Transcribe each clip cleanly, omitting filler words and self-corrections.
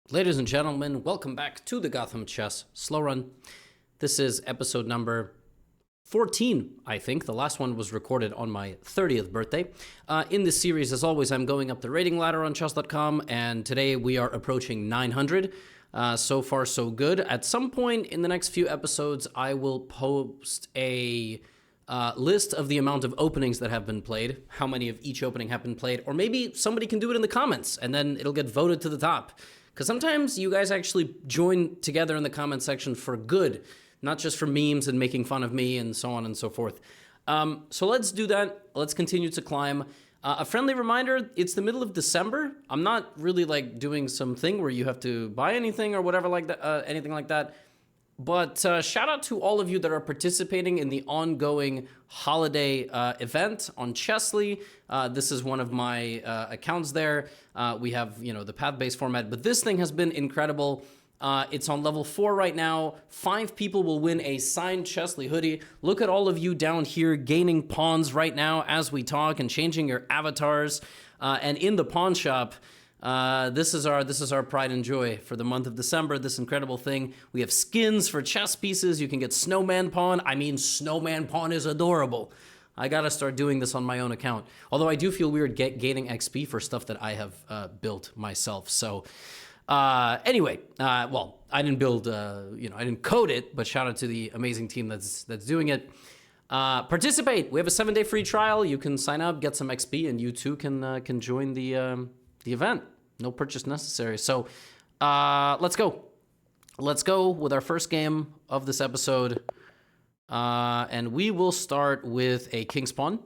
Ladies and gentlemen, welcome back to the Gotham Chess Slow Run. This is episode number 14, I think. The last one was recorded on my 30th birthday. In this series, as always, I'm going up the rating ladder on chess.com, and today we are approaching 900. So far, so good. At some point in the next few episodes, I will post a list of the amount of openings that have been played, how many of each opening have been played, or maybe somebody can do it in the comments, and then it'll get voted to the top. Because sometimes you guys actually join together in the comment section for good, not just for memes and making fun of me and so on and so forth. So let's do that. Let's continue to climb. A friendly reminder, it's the middle of December. I'm not really like doing something where you have to buy anything or whatever like that, anything like that. But shout out to all of you that are participating in the ongoing holiday event on Chessly. This is one of my accounts there. We have, the path-based format, but this thing has been incredible. It's on level 4 right now. 5 people will win a signed Chessly hoodie. Look at all of you down here gaining pawns right now as we talk and changing your avatars. And in the pawn shop, this is our pride and joy for the month of December, this incredible thing. We have skins for chess pieces. You can get Snowman Pawn. I mean, Snowman Pawn is adorable. I gotta start doing this on my own account. Although I do feel weird gaining XP for stuff that I have built myself. So anyway, well, I didn't build, I didn't code it, but shout out to the amazing team that's doing it. Participate. We have a 7-day free trial. You can sign up, get some XP, and you too can join the event. No purchase necessary. So let's go. Let's go with our first game of this episode. And we will start with a king's pawn.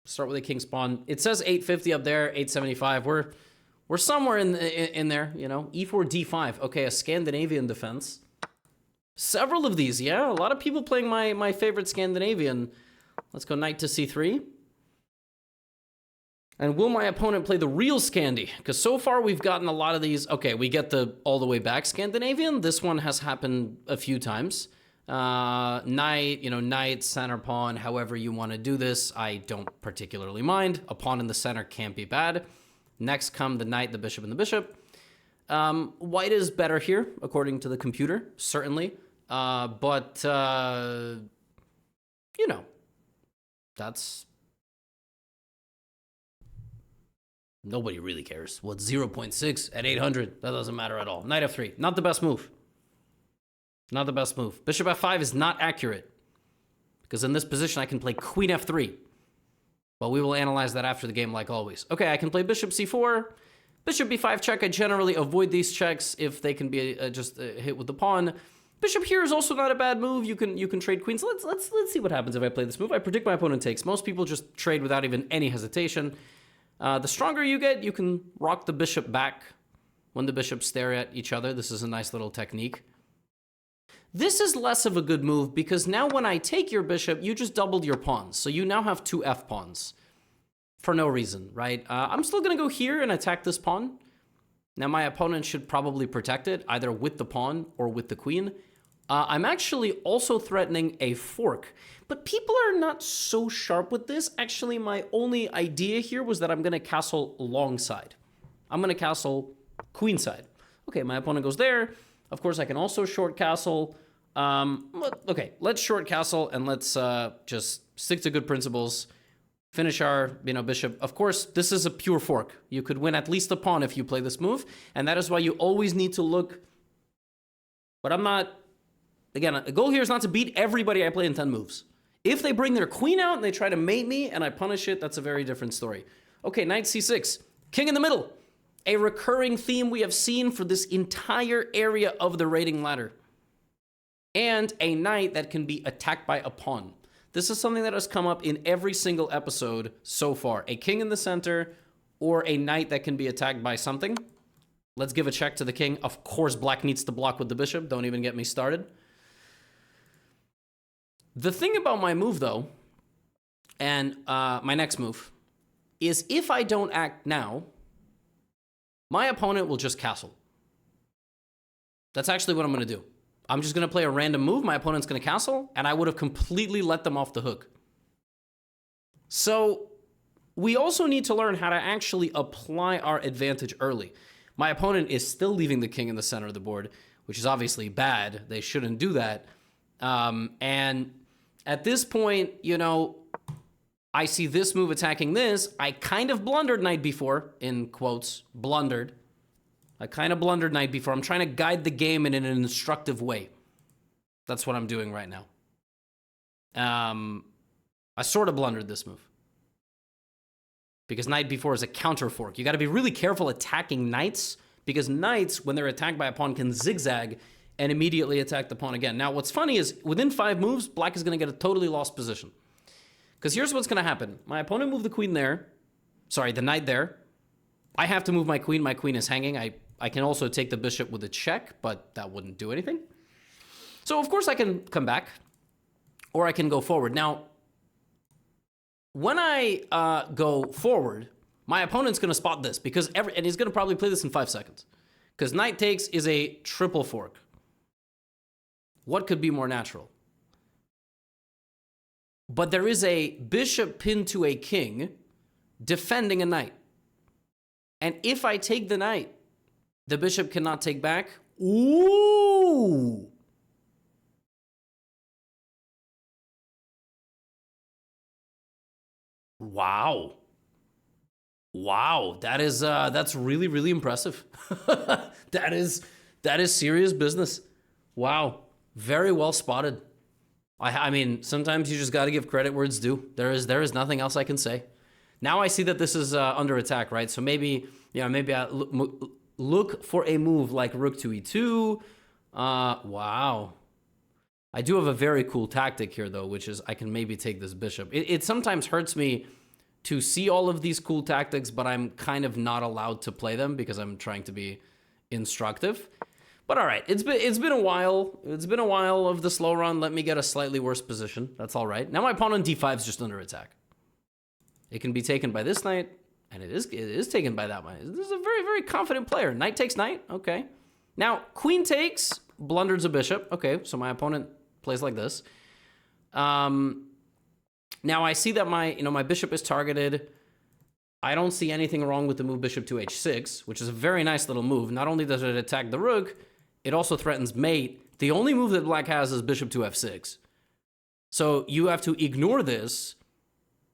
Start with a king's pawn. It says 850 up there, 875. We're somewhere in there, E4, D5. Okay, a Scandinavian defense. Several of these, yeah. A lot of people playing my favorite Scandinavian. Let's go knight to C3. And will my opponent play the real Scandi? Because so far we've gotten a lot of these. Okay, we get the all the way back Scandinavian. This one has happened a few times. Knight, center pawn, however you want to do this. I don't particularly mind. A pawn in the center can't be bad. Next come the knight, the bishop, and the bishop. White is better here, according to the computer, certainly. But that's... Nobody really cares. What's 0.6 at 800? That doesn't matter at all. Knight f3, not the best move. Not the best move. Bishop f5 is not accurate. Because in this position, I can play queen f3. But we will analyze that after the game like always. Okay, I can play bishop c4. Bishop b5 check. I generally avoid these checks if they can be just hit with the pawn. Bishop here is also not a bad move. You can trade queens. Let's see what happens if I play this move. I predict my opponent takes. Most people just trade without even any hesitation. The stronger you get, you can rock the bishop back when the bishops stare at each other. This is a nice little technique. This is less of a good move because now when I take your bishop, you just doubled your pawns. So you now have 2 f-pawns for no reason, right? I'm still going to go here and attack this pawn. Now my opponent should probably protect it either with the pawn or with the queen. I'm actually also threatening a fork, but people are not so sharp with this. Actually, my only idea here was that I'm going to castle long side. I'm going to castle queen side. Okay, my opponent goes there. Of course, I can also short castle. Okay, let's short castle and let's just stick to good principles. Finish our, bishop. Of course, this is a pure fork. You could win at least a pawn if you play this move, and that is why you always need to look. But I'm not... Again, the goal here is not to beat everybody I play in 10 moves. If they bring their queen out and they try to mate me and I punish it, that's a very different story. Okay, knight c6. King in the middle. A recurring theme we have seen for this entire area of the rating ladder. And a knight that can be attacked by a pawn. This is something that has come up in every single episode so far. A king in the center or a knight that can be attacked by something. Let's give a check to the king. Of course, black needs to block with the bishop. Don't even get me started. The thing about my move, though, and my next move, is if I don't act now, my opponent will just castle. That's actually what I'm going to do. I'm just going to play a random move. My opponent's going to castle, and I would have completely let them off the hook. So we also need to learn how to actually apply our advantage early. My opponent is still leaving the king in the center of the board, which is obviously bad. They shouldn't do that. And at this point, you know, I see this move attacking this. I kind of blundered knight b4, in quotes, blundered. I kind of blundered knight b4. I'm trying to guide the game in an instructive way. That's what I'm doing right now. I sort of blundered this move. Because knight b4 is a counter fork. You got to be really careful attacking knights, because knights, when they're attacked by a pawn, can zigzag and immediately attack the pawn again. Now, what's funny is, within 5 moves, black is going to get a totally lost position. Because here's what's going to happen. My opponent moved the queen there. Sorry, the knight there. I have to move my queen. My queen is hanging. I can also take the bishop with a check, but that wouldn't do anything. So, of course, I can come back, or I can go forward. Now, when I go forward, my opponent's going to spot this, because and he's going to probably play this in 5 seconds. Because knight takes is a triple fork. What could be more natural? But there is a bishop pinned to a king defending a knight. And if I take the knight, the bishop cannot take back. Ooh! Wow. Wow, that's really, really impressive. that is serious business. Wow, very well spotted. I mean, sometimes you just got to give credit where it's due. There is nothing else I can say. Now I see that this is under attack, right? So maybe I look for a move like rook to e2. Wow. I do have a very cool tactic here, though, which is I can maybe take this bishop. It sometimes hurts me to see all of these cool tactics, but I'm kind of not allowed to play them because I'm trying to be instructive. But all right, it's been a while. It's been a while of the slow run. Let me get a slightly worse position. That's all right. Now my pawn on d5 is just under attack. It can be taken by this knight, and it is taken by that one. This is a very, very confident player. Knight takes knight. Okay. Now queen takes, blunders a bishop. Okay, so my opponent plays like this. Now I see that my bishop is targeted. I don't see anything wrong with the move bishop to h6, which is a very nice little move. Not only does it attack the rook, it also threatens mate. The only move that black has is bishop to f6. So you have to ignore this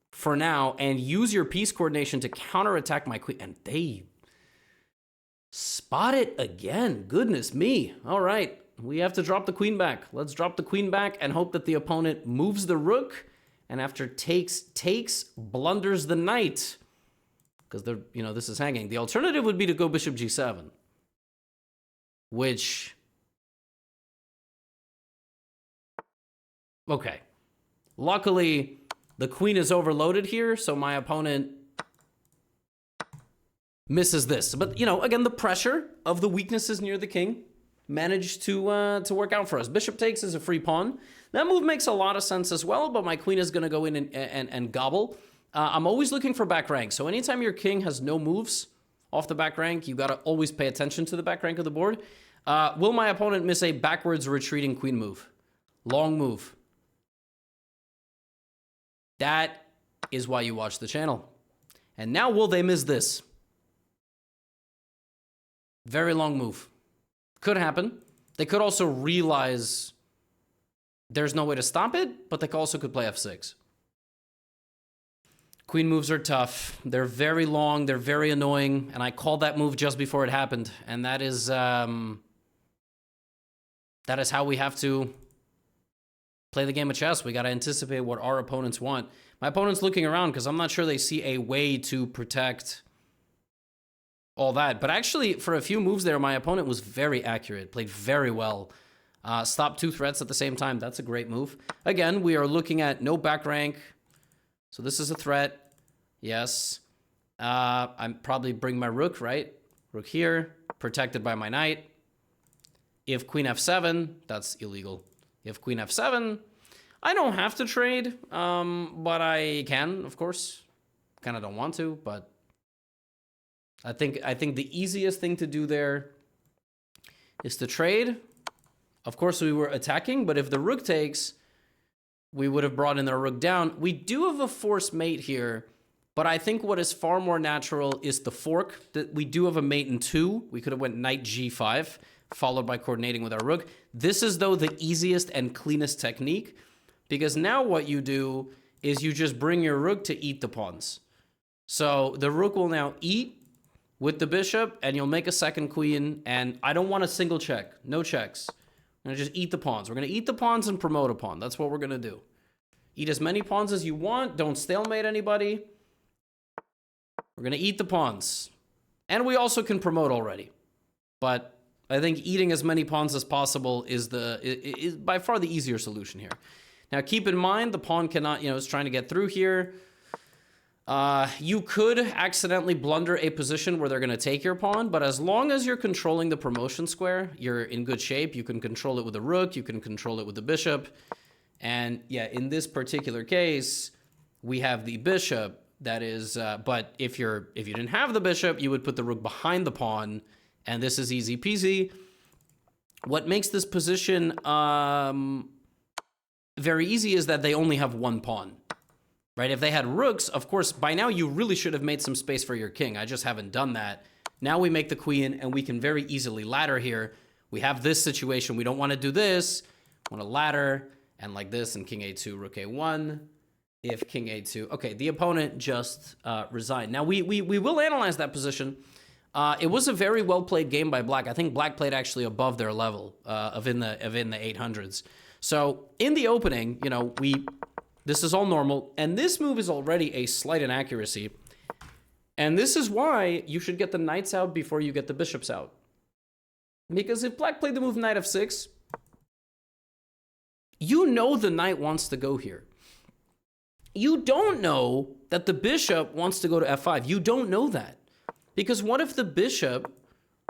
for now and use your piece coordination to counterattack my queen. And they spot it again. Goodness me. All right. We have to drop the queen back. Let's drop the queen back and hope that the opponent moves the rook, and after takes, blunders the knight. Because this is hanging. The alternative would be to go bishop g7, which, okay. Luckily, the queen is overloaded here, so my opponent misses this. But, again, the pressure of the weaknesses near the king managed to work out for us. Bishop takes is a free pawn. That move makes a lot of sense as well, but my queen is going to go in and gobble. I'm always looking for back rank. So anytime your king has no moves off the back rank, you got to always pay attention to the back rank of the board. Will my opponent miss a backwards retreating queen move? Long move. That is why you watch the channel. And now will they miss this? Very long move. Could happen. They could also realize there's no way to stop it, but they also could play f6. Queen moves are tough. They're very long. They're very annoying. And I called that move just before it happened. And that is how we have to play the game of chess. We got to anticipate what our opponents want. My opponent's looking around because I'm not sure they see a way to protect all that. But actually, for a few moves there, my opponent was very accurate, played very well. Stopped 2 threats at the same time. That's a great move. Again, we are looking at no back rank. So this is a threat. Yes. I'm probably bring my rook, right? Rook here, protected by my knight. If queen f7, that's illegal. If queen f7, I don't have to trade, but I can, of course. Kind of don't want to, but I think the easiest thing to do there is to trade. Of course, we were attacking, but if the rook takes, we would have brought in the rook down. We do have a forced mate here, But I think what is far more natural is the fork. That we do have a mate in 2. We could have went knight g5, followed by coordinating with our rook. This is, though, the easiest and cleanest technique, because now what you do is you just bring your rook to eat the pawns. So the rook will now eat with the bishop, and you'll make a second queen, and I don't want a single check. No checks. I'm going to just eat the pawns. We're going to eat the pawns and promote a pawn. That's what we're going to do. Eat as many pawns as you want. Don't stalemate anybody. We're going to eat the pawns. And we also can promote already. But I think eating as many pawns as possible is by far the easier solution here. Now, keep in mind, the pawn cannot, is trying to get through here. You could accidentally blunder a position where they're going to take your pawn, but as long as you're controlling the promotion square, you're in good shape. You can control it with a rook. You can control it with the bishop. And yeah, in this particular case, we have the bishop. That is, but if you didn't have the bishop, you would put the rook behind the pawn, and this is easy peasy. What makes this position very easy is that they only have one pawn, right? If they had rooks, of course, by now you really should have made some space for your king. I just haven't done that. Now we make the queen, and we can very easily ladder here. We have this situation. We don't want to do this. We want to ladder, and like this, and king a2, rook a1. If king a2, okay, the opponent just resigned. Now we will analyze that position. It was a very well played game by Black. I think Black played actually above their level of in the 800s. So in the opening, this is all normal, and this move is already a slight inaccuracy. And this is why you should get the knights out before you get the bishops out. Because if Black played the move knight f6, the knight wants to go here. You don't know that the bishop wants to go to f5. You don't know that. Because what if the bishop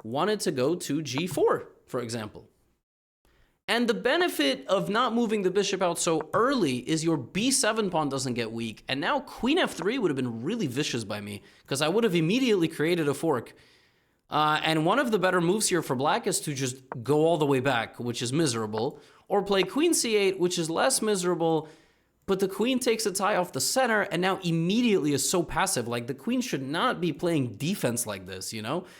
wanted to go to g4, for example? And the benefit of not moving the bishop out so early is your b7 pawn doesn't get weak. And now queen f3 would have been really vicious by me, because I would have immediately created a fork. And one of the better moves here for Black is to just go all the way back, which is miserable, or play queen c8, which is less miserable. But the queen takes a tie off the center, and now immediately is so passive. Like, the queen should not be playing defense like this,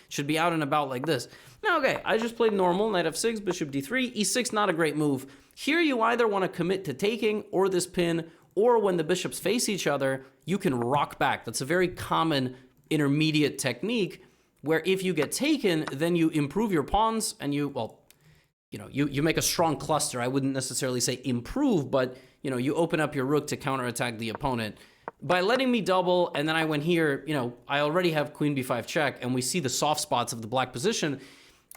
Should be out and about like this. Now, okay, I just played normal, knight f6, bishop d3, e6, not a great move. Here you either want to commit to taking, or this pin, or when the bishops face each other, you can rock back. That's a very common intermediate technique, where if you get taken, then you improve your pawns, and you make a strong cluster. I wouldn't necessarily say improve, but you open up your rook to counterattack the opponent. By letting me double, and then I went here, I already have queen b5 check, and we see the soft spots of the Black position.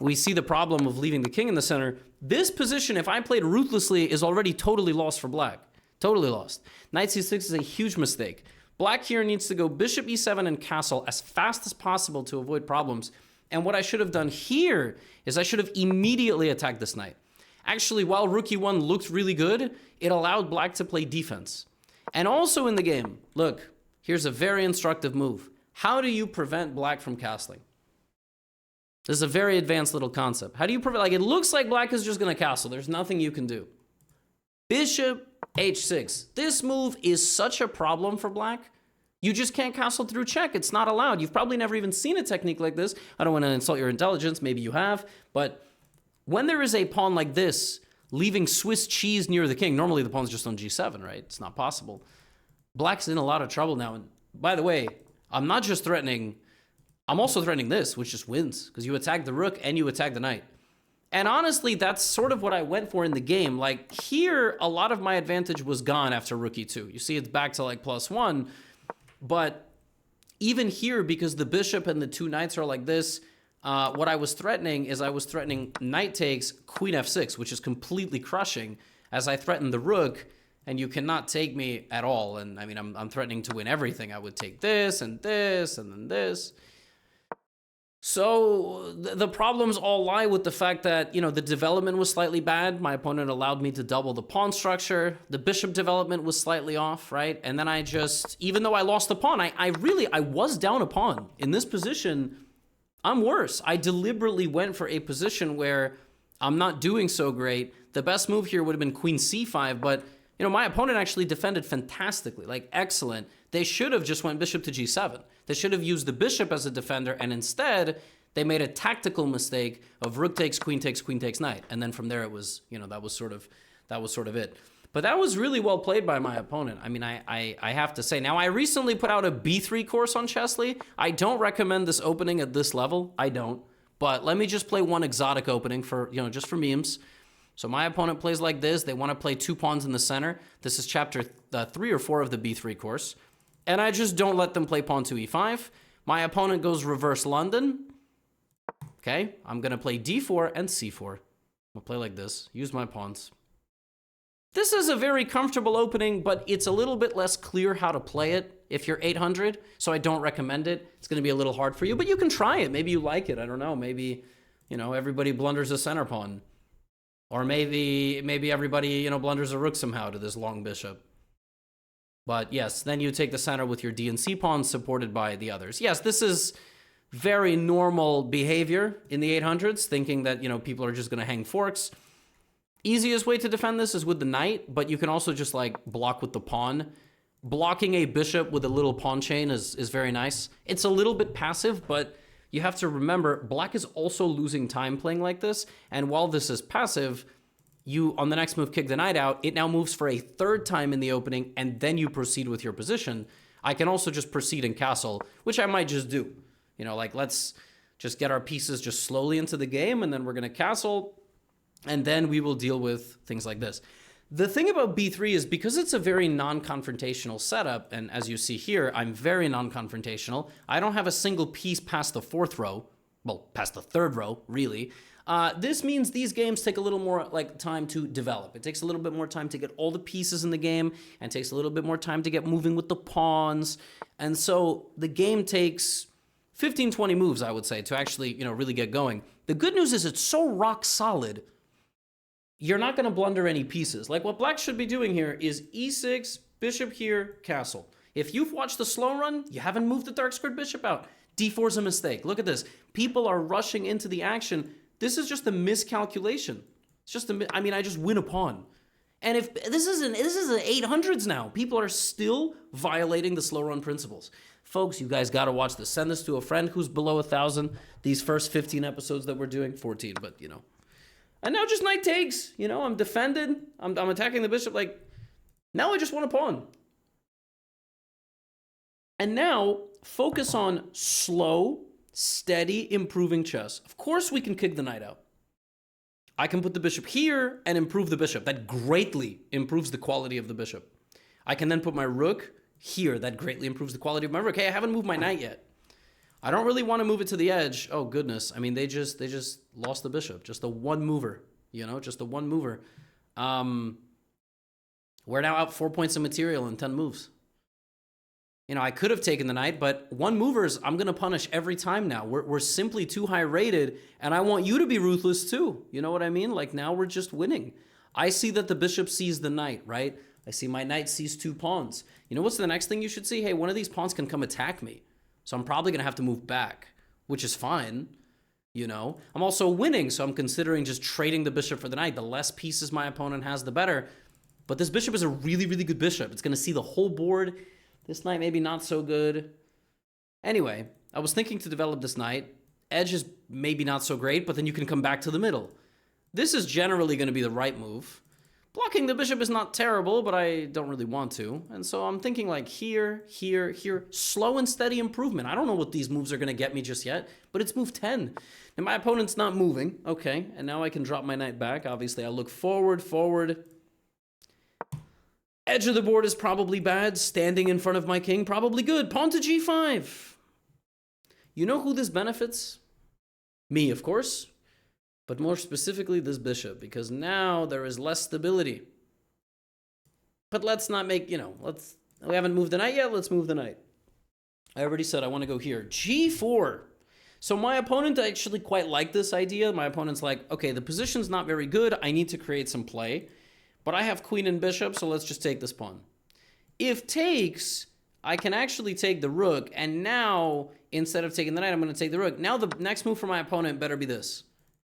We see the problem of leaving the king in the center. This position, if I played ruthlessly, is already totally lost for Black. Totally lost. Knight c6 is a huge mistake. Black here needs to go bishop e7 and castle as fast as possible to avoid problems. And what I should have done here is I should have immediately attacked this knight. Actually, while rook e1 looked really good, it allowed Black to play defense. And also in the game, look, here's a very instructive move. How do you prevent Black from castling? This is a very advanced little concept. How do you prevent, it looks like Black is just going to castle. There's nothing you can do. Bishop h6. This move is such a problem for Black. You just can't castle through check. It's not allowed. You've probably never even seen a technique like this. I don't want to insult your intelligence. Maybe you have. But when there is a pawn like this, leaving Swiss cheese near the king, normally the pawn's just on g7, right? It's not possible. Black's in a lot of trouble now. And by the way, I'm not just threatening, I'm also threatening this, which just wins, because you attack the rook and you attack the knight. And honestly, that's sort of what I went for in the game. Like, here, a lot of my advantage was gone after rook e2. You see it's back to like +1. But even here, because the bishop and the two knights are like this, what I was threatening is I was threatening knight takes, queen f6, which is completely crushing, as I threatened the rook, and you cannot take me at all. And I mean, I'm threatening to win everything. I would take this, and then this. So the problems all lie with the fact that, the development was slightly bad. My opponent allowed me to double the pawn structure. The bishop development was slightly off, right? And then I just, even though I lost the pawn, I was down a pawn. In this position, I'm worse. I deliberately went for a position where I'm not doing so great. The best move here would have been queen c5, but, You know, my opponent actually defended fantastically, like excellent. They should have just went bishop to g7. They should have used the bishop as a defender, and instead they made a tactical mistake of rook takes, queen takes knight. And then from there it was, you know, that was sort of it. But that was really well played by my opponent. I mean, I have to say. Now, I recently put out a B3 course on Chessly. I don't recommend this opening at this level. I don't. But let me just play one exotic opening for, you know, just for memes. So my opponent plays like this. They want to play 2 pawns in the center. This is chapter 3 or 4 of the B3 course. And I just don't let them play pawn to e5. My opponent goes reverse London. Okay, I'm going to play d4 and c4. I'll play like this. Use my pawns. This is a very comfortable opening, but it's a little bit less clear how to play it if you're 800, so I don't recommend it. It's going to be a little hard for you, but you can try it. Maybe you like it. I don't know. Maybe, you know, everybody blunders a center pawn. Or maybe everybody, you know, blunders a rook somehow to this long bishop. But yes, then you take the center with your D and C pawns supported by the others. Yes, this is very normal behavior in the 800s, thinking that, you know, people are just going to hang forks. Easiest way to defend this is with the knight, but you can also just like block with the pawn. Blocking a bishop with a little pawn chain is very nice. It's a little bit passive, but you have to remember black is also losing time playing like this. And while this is passive, you on the next move kick the knight out. It now moves for a 3rd time in the opening, and then you proceed with your position. I can also just proceed and castle, which I might just do. You know, like let's just get our pieces just slowly into the game, and then we're going to castle. And then we will deal with things like this. The thing about b3 is because it's a very non-confrontational setup, and as you see here, I'm very non-confrontational. I don't have a single piece past the 4th row. Well, past the 3rd row, really. This means these games take a little more like time to develop. It takes a little bit more time to get all the pieces in the game, and takes a little bit more time to get moving with the pawns. And so the game takes 15, 20 moves, I would say, to actually, you know, really get going. The good news is it's so rock solid. You're not going to blunder any pieces. Like what black should be doing here is e6, bishop here, castle. If you've watched the slow run, you haven't moved the dark squared bishop out. d4 is a mistake. Look at this. People are rushing into the action. This is just a miscalculation. It's just I mean, I just win a pawn. And if this is an 800s now, people are still violating the slow run principles. Folks, you guys got to watch this. Send this to a friend who's below 1,000. These first 15 episodes that we're doing, 14, but you know. And now just knight takes, you know, I'm defended. I'm attacking the bishop. Like, now I just want a pawn. And now focus on slow, steady, improving chess. Of course we can kick the knight out. I can put the bishop here and improve the bishop. That greatly improves the quality of the bishop. I can then put my rook here. That greatly improves the quality of my rook. Hey, I haven't moved my knight yet. I don't really want to move it to the edge. Oh, goodness. I mean, they just lost the bishop. Just a one mover, you know, just a one mover. We're now out 4 points of material in 10 moves. You know, I could have taken the knight, but one movers, I'm going to punish every time now. We're simply too high rated, and I want you to be ruthless too. You know what I mean? Like, now we're just winning. I see that the bishop sees the knight, right? I see my knight sees 2 pawns. You know what's the next thing you should see? Hey, one of these pawns can come attack me. So I'm probably going to have to move back, which is fine, you know. I'm also winning, so I'm considering just trading the bishop for the knight. The less pieces my opponent has, the better. But this bishop is a really, really good bishop. It's going to see the whole board. This knight maybe not so good. Anyway, I was thinking to develop this knight. Edge is maybe not so great, but then you can come back to the middle. This is generally going to be the right move. Blocking the bishop is not terrible, but I don't really want to. And so I'm thinking like here, here, here. Slow and steady improvement. I don't know what these moves are going to get me just yet, but it's move 10. And my opponent's not moving. Okay, and now I can drop my knight back. Obviously, I look forward, forward. Edge of the board is probably bad. Standing in front of my king, probably good. Pawn to g5. You know who this benefits? Me, of course. But more specifically, this bishop, because now there is less stability. But let's not make, you know, we haven't moved the knight yet, let's move the knight. I already said I want to go here. g4. So my opponent actually quite liked this idea. My opponent's like, okay, the position's not very good. I need to create some play. But I have queen and bishop, so let's just take this pawn. If takes, I can actually take the rook, and now, instead of taking the knight, I'm going to take the rook. Now the next move for my opponent better be this.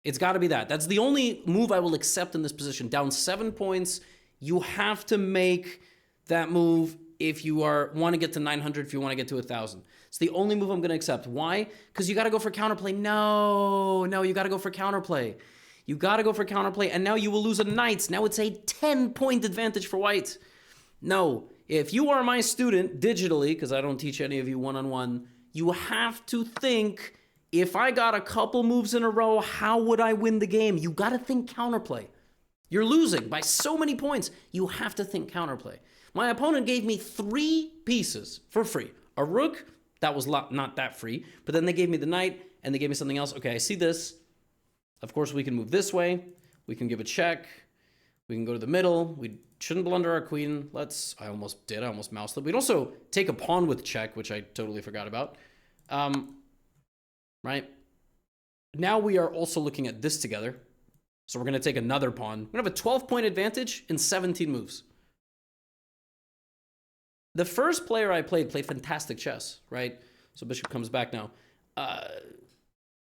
It's got to be that. That's the only move I will accept in this position. Down 7 points You have to make that move if you want to get to 900, if you want to get to 1,000. It's the only move I'm going to accept. Why? Because you got to go for counterplay. No, you got to go for counterplay. You got to go for counterplay, and now you will lose a knight. Now it's a 10-point advantage for white. No, if you are my student digitally, because I don't teach any of you one-on-one, you have to think, if I got a couple moves in a row, how would I win the game? You got to think counterplay. You're losing by so many points. You have to think counterplay. My opponent gave me 3 pieces for free. A rook, that was not that free, but then they gave me the knight, and they gave me something else. Okay, I see this. Of course, we can move this way. We can give a check. We can go to the middle. We shouldn't blunder our queen. I almost did. I almost moused it. We'd also take a pawn with check, which I totally forgot about. Right? Now we are also looking at this together. So we're going to take another pawn. We're going to have a 12-point advantage in 17 moves. The first player I played fantastic chess, right? So bishop comes back now.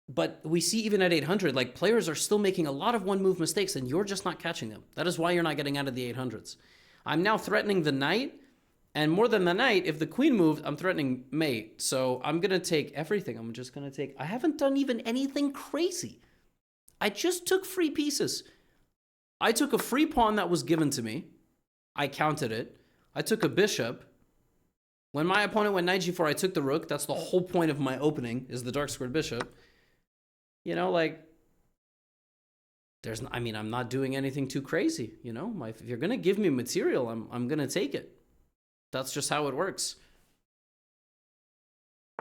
But we see even at 800, like, players are still making a lot of one-move mistakes, and you're just not catching them. That is why you're not getting out of the 800s. I'm now threatening the knight, and more than the knight, if the queen moved, I'm threatening mate. So I'm going to take everything. I'm just going to take... I haven't done even anything crazy. I just took free pieces. I took a free pawn that was given to me. I counted it. I took a bishop. When my opponent went knight g4, I took the rook. That's the whole point of my opening, is the dark squared bishop. You know, like, I'm not doing anything too crazy, you know? If you're going to give me material, I'm going to take it. That's just how it works.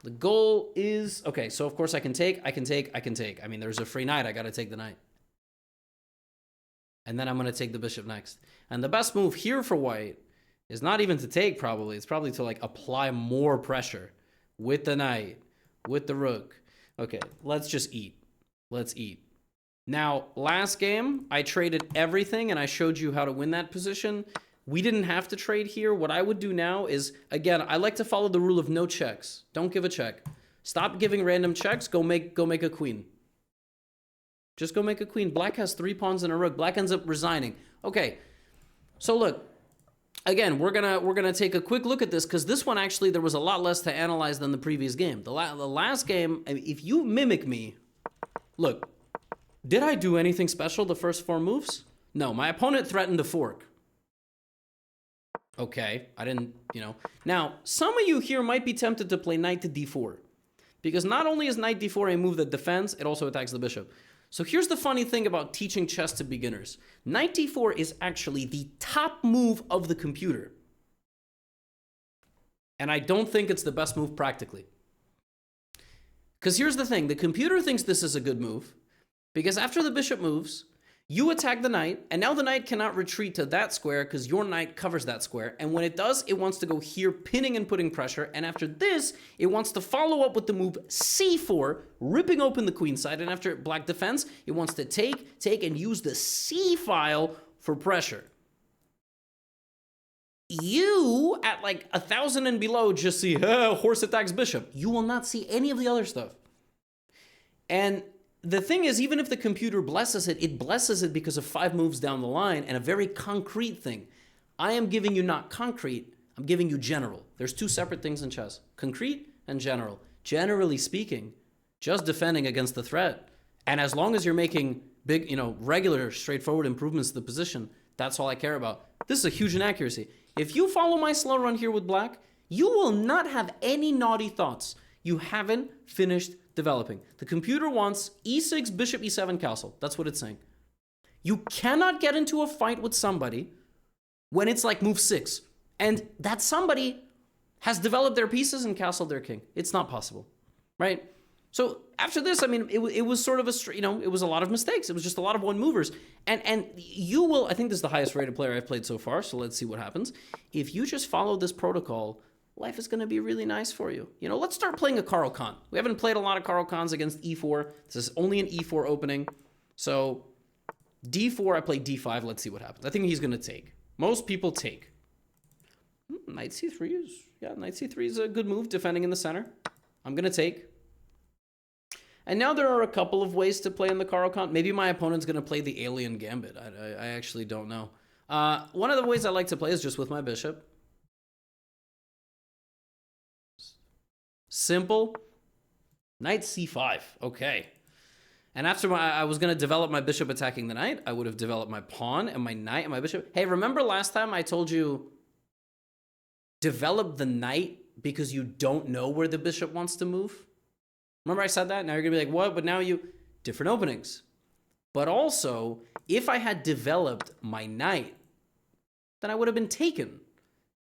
The goal is, okay, so of course I can take. I mean, there's a free knight. I got to take the knight. And then I'm going to take the bishop next. And the best move here for white is not even to take, probably. It's probably to, like, apply more pressure with the knight, with the rook. Okay, let's just eat. Let's eat. Now, last game, I traded everything, and I showed you how to win that position. We didn't have to trade here. What I would do now is, again, I like to follow the rule of no checks. Don't give a check. Stop giving random checks. Go make a queen. Just go make a queen. Black has 3 pawns and a rook. Black ends up resigning. Okay, so look. Again, we're gonna take a quick look at this, because this one, actually, there was a lot less to analyze than the previous game. The last game, if you mimic me... Look, did I do anything special the first 4 moves? No, my opponent threatened to fork. Okay, I didn't, you know. Now, some of you here might be tempted to play knight to d4, because not only is knight d4 a move that defends, it also attacks the bishop. So here's the funny thing about teaching chess to beginners. Knight d4 is actually the top move of the computer. And I don't think it's the best move practically. Because here's the thing, the computer thinks this is a good move, because after the bishop moves, you attack the knight, and now the knight cannot retreat to that square because your knight covers that square, and when it does, it wants to go here, pinning and putting pressure, and after this, it wants to follow up with the move c4, ripping open the queen side, and after black defends, it wants to take, and use the c file for pressure. You, at like 1,000 and below, just see, horse attacks bishop. You will not see any of the other stuff. And the thing is, even if the computer blesses it, it blesses it because of 5 moves down the line and a very concrete thing. I am giving you not concrete, I'm giving you general. There's 2 separate things in chess, concrete and general. Generally speaking, just defending against the threat. And as long as you're making big, regular, straightforward improvements to the position, that's all I care about. This is a huge inaccuracy. If you follow my slow run here with black, you will not have any naughty thoughts. You haven't finished developing. The computer wants e6, bishop e7, castle. That's what it's saying. You cannot get into a fight with somebody when it's like move 6, and that somebody has developed their pieces and castled their king. It's not possible, right? So after this, I mean, it was sort of it was a lot of mistakes. It was just a lot of one movers. And you will, I think this is the highest rated player I've played so far, so let's see what happens. If you just follow this protocol, life is going to be really nice for you. Let's start playing a Caro-Kann. We haven't played a lot of Caro-Kanns against e4. This is only an e4 opening. So d4, I play d5. Let's see what happens. I think he's going to take. Most people take. Knight c3 is, knight c3 is a good move, defending in the center. I'm going to take. And now there are a couple of ways to play in the Caro-Kann. Maybe my opponent's going to play the Alien Gambit. I actually don't know. One of the ways I like to play is just with my bishop. Simple. Knight c5. Okay. And after I was going to develop my bishop attacking the knight, I would have developed my pawn and my knight and my bishop. Hey, remember last time I told you develop the knight because you don't know where the bishop wants to move? Remember I said that? Now you're going to be like, what? But now different openings. But also, if I had developed my knight, then I would have been taken.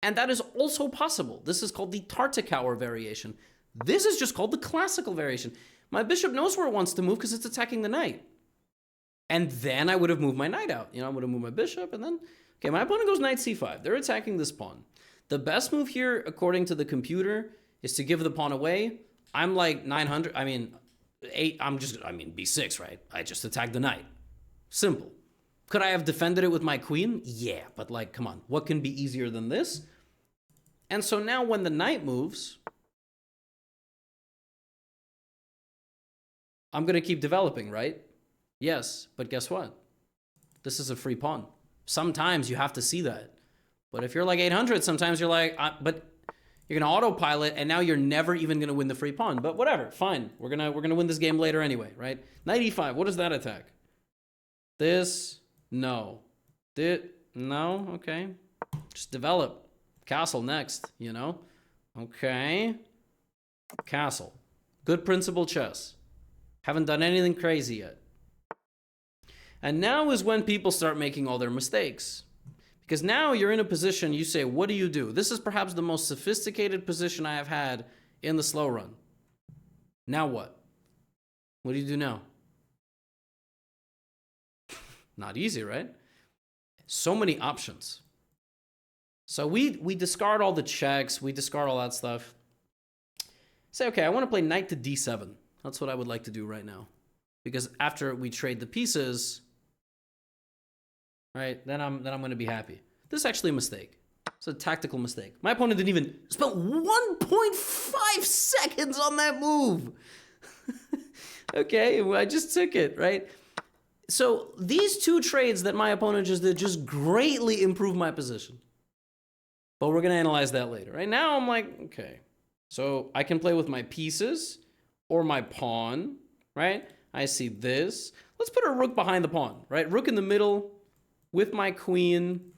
And that is also possible. This is called the Tartakower variation. This is just called the classical variation. My bishop knows where it wants to move because it's attacking the knight. And then I would have moved my knight out. I would have moved my bishop and then, okay, my opponent goes knight c5. They're attacking this pawn. The best move here, according to the computer, is to give the pawn away. I'm like 900, b6, right? I just attacked the knight. Simple. Could I have defended it with my queen? Yeah, but like, come on, what can be easier than this? And so now when the knight moves, I'm going to keep developing, right? Yes, but guess what? This is a free pawn. Sometimes you have to see that. But if you're like 800, sometimes you're like, but you're going to autopilot, and now you're never even going to win the free pawn. But whatever, fine. We're gonna win this game later anyway, right? Knight e5, what does that attack? This, no. No, okay. Just develop. Castle next, Okay. Castle. Good principle chess. Haven't done anything crazy yet. And now is when people start making all their mistakes. Because now you're in a position, you say, what do you do? This is perhaps the most sophisticated position I have had in the slow run. Now what? What do you do now? Not easy, right? So many options. So we discard all the checks, we discard all that stuff. Say, okay, I want to play knight to d7. That's what I would like to do right now. Because after we trade the pieces, right, then I'm going to be happy. This is actually a mistake. It's a tactical mistake. My opponent didn't even spend 1.5 seconds on that move. Okay, I just took it, right? So these two trades that my opponent just did just greatly improved my position. But we're going to analyze that later. Right now, I'm like, okay. So I can play with my pieces or my pawn, right? I see this. Let's put a rook behind the pawn, right? Rook in the middle with my queen.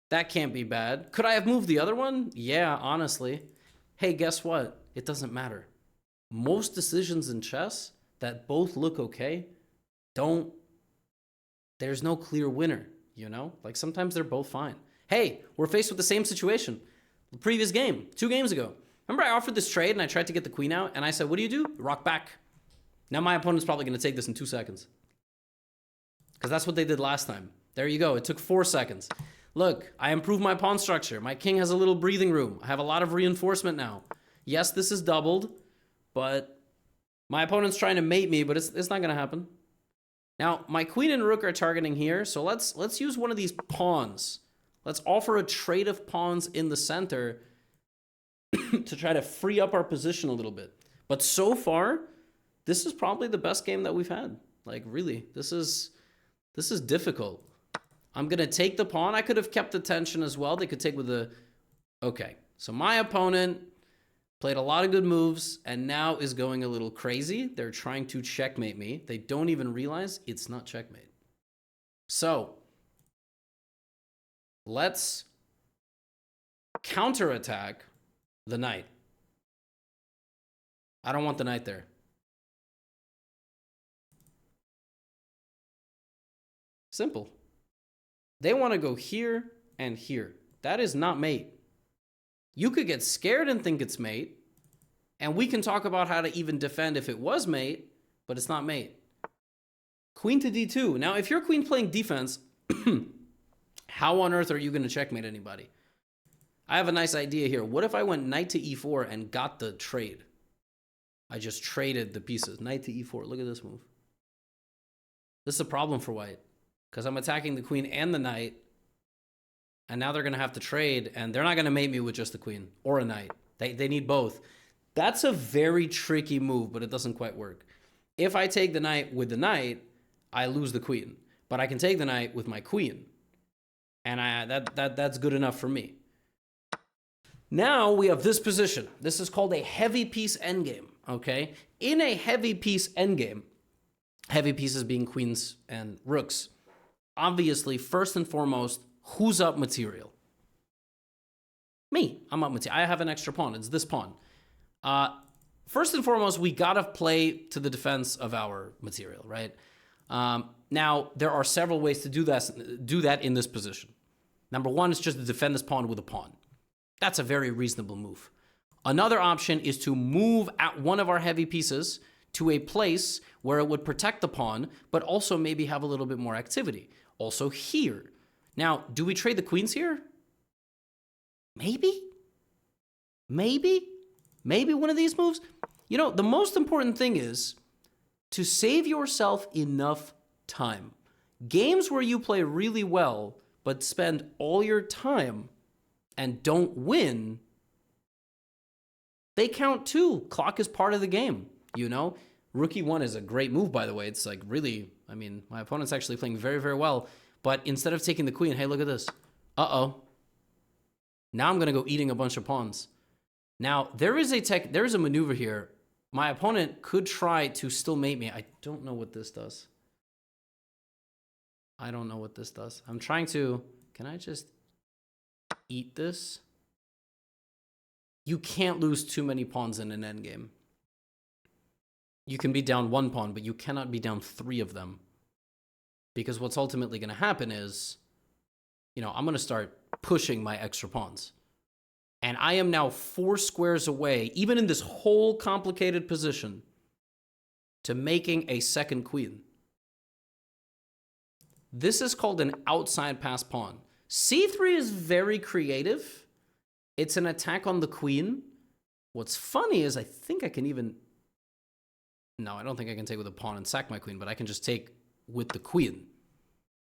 That can't be bad. Could I have moved the other one? Yeah, honestly. Hey, guess what? It doesn't matter. Most decisions in chess that both look okay there's no clear winner, Like sometimes they're both fine. Hey, we're faced with the same situation. The previous game, 2 games ago. Remember I offered this trade and I tried to get the queen out and I said, what do? Rock back. Now my opponent's probably going to take this in 2 seconds. Because that's what they did last time. There you go. It took 4 seconds. Look, I improved my pawn structure. My king has a little breathing room. I have a lot of reinforcement now. Yes, this is doubled, but my opponent's trying to mate me, but it's not going to happen. Now, my queen and rook are targeting here, so let's use one of these pawns. Let's offer a trade of pawns in the center to try to free up our position a little bit. But so far, this is probably the best game that we've had. Like, really, this is difficult. I'm going to take the pawn. I could have kept the tension as well. They could take with the... Okay, so my opponent played a lot of good moves and now is going a little crazy. They're trying to checkmate me. They don't even realize it's not checkmate. So let's counterattack the knight. I don't want the knight there. Simple. They want to go here and here. That is not mate. You could get scared and think it's mate, and we can talk about how to even defend if it was mate, but it's not mate. Queen to d2. Now, if you're queen playing defense, how on earth are you going to checkmate anybody? I have a nice idea here. What if I went knight to e4 and got the trade? I just traded the pieces. Knight to e4. Look at this move. This is a problem for white because I'm attacking the queen and the knight. And now they're going to have to trade, and they're not going to mate me with just the queen or a knight. They need both. That's a very tricky move, but it doesn't quite work. If I take the knight with the knight, I lose the queen. But I can take the knight with my queen. And that's good enough for me. Now we have this position. This is called a heavy piece endgame, okay? In a heavy piece endgame, heavy pieces being queens and rooks, obviously, first and foremost, who's up material? Me. I'm up material. I have an extra pawn. It's this pawn. First and foremost, we gotta play to the defense of our material, right? Now, there are several ways to do that in this position. Number one is just to defend this pawn with a pawn. That's a very reasonable move. Another option is to move at one of our heavy pieces to a place where it would protect the pawn, but also maybe have a little bit more activity. Also here. Now, do we trade the queens here? Maybe? Maybe one of these moves? You know, the most important thing is to save yourself enough time. Games where you play really well, but spend all your time and don't win, they count too. Clock is part of the game, you know? Rook E1 is a great move, by the way. It's like really, I mean, my opponent's actually playing very, very well. But instead of taking the queen, hey, look at this. Uh-oh. Now I'm going to go eating a bunch of pawns. Now, there is a maneuver here. My opponent could try to still mate me. I don't know what this does. I'm trying to, can I just eat this? You can't lose too many pawns in an endgame. You can be down one pawn, but you cannot be down three of them. Because what's ultimately going to happen is, you know, I'm going to start pushing my extra pawns. And I am now 4 squares away, even in this whole complicated position, to making a second queen. This is called an outside pass pawn. C3 is very creative. It's an attack on the queen. What's funny is I think I can even... No, I don't think I can take with a pawn and sack my queen, but I can just take with the queen.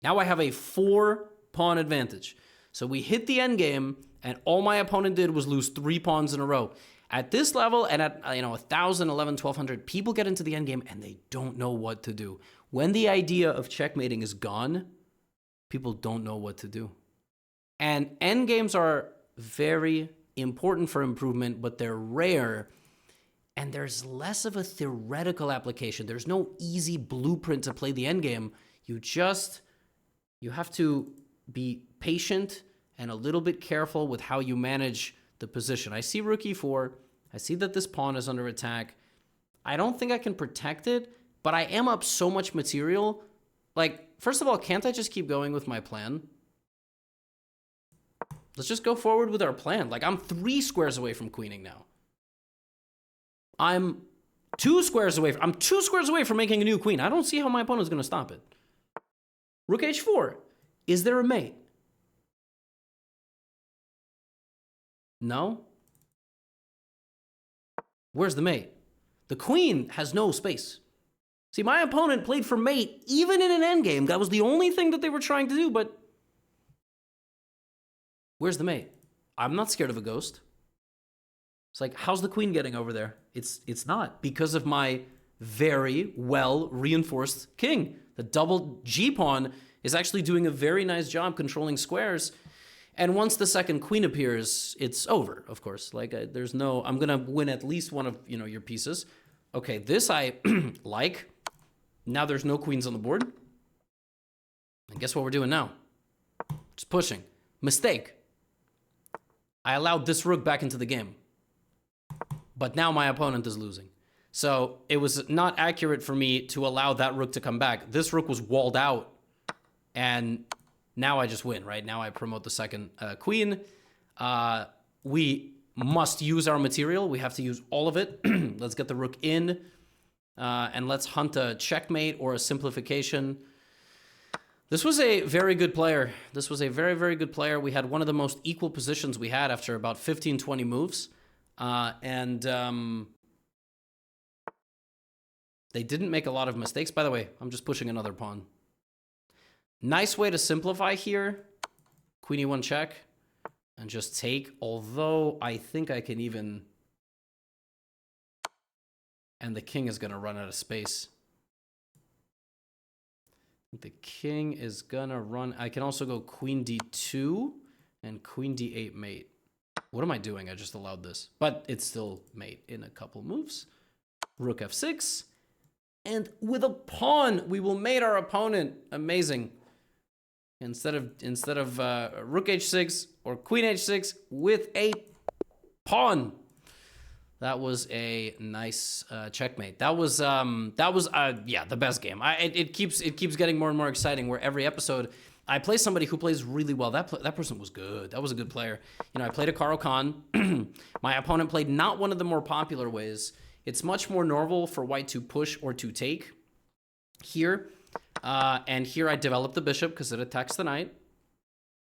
Now I have a 4-pawn advantage. So we hit the endgame, and all my opponent did was lose 3 pawns in a row. At this level, and at 1,000, 11, 1,200, people get into the endgame, and they don't know what to do. When the idea of checkmating is gone, people don't know what to do. And endgames are very important for improvement, but they're rare, and there's less of a theoretical application. There's no easy blueprint to play the endgame. You have to be patient and a little bit careful with how you manage the position. I see rook e4. I see that this pawn is under attack. I don't think I can protect it, but I am up so much material. Like, first of all, can't I just keep going with my plan? Let's just go forward with our plan. Like, I'm 3 squares away from queening now. I'm 2 squares away from making a new queen. I don't see how my opponent's going to stop it. Rook h4. Is there a mate? No? Where's the mate? The queen has no space. See, my opponent played for mate even in an endgame. That was the only thing that they were trying to do, but... Where's the mate? I'm not scared of a ghost. It's like, how's the queen getting over there? It's not, because of my very well reinforced king. The double G pawn is actually doing a very nice job controlling squares. And once the second queen appears, it's over, of course. Like, there's no, I'm going to win at least one of, your pieces. Okay, this I like. Now there's no queens on the board. And guess what we're doing now? Just pushing. Mistake. I allowed this rook back into the game. But now my opponent is losing. So it was not accurate for me to allow that rook to come back. This rook was walled out. And now I just win, right? Now I promote the second queen. We must use our material. We have to use all of it. Let's get the rook in. And let's hunt a checkmate or a simplification. This was a very good player. This was a very, very good player. We had one of the most equal positions we had after about 15, 20 moves. They didn't make a lot of mistakes. By the way, I'm just pushing another pawn. Nice way to simplify here. Queen e1 check. And just take. Although I think I can even... And the king is going to run out of space. The king is gonna run. I can also go queen d2 and queen d8 mate. What am I doing? I just allowed this. But it's still mate in a couple moves. Rook f6. And with a pawn, we will mate our opponent. Amazing. Instead of rook h6 or queen h6 with a pawn. That was a nice checkmate. That was yeah, the best game. It keeps getting more and more exciting. Where every episode I play somebody who plays really well. That person was good. That was a good player. You know, I played a Caro-Kann. My opponent played not one of the more popular ways. It's much more normal for white to push or to take here. And here I develop the bishop because it attacks the knight.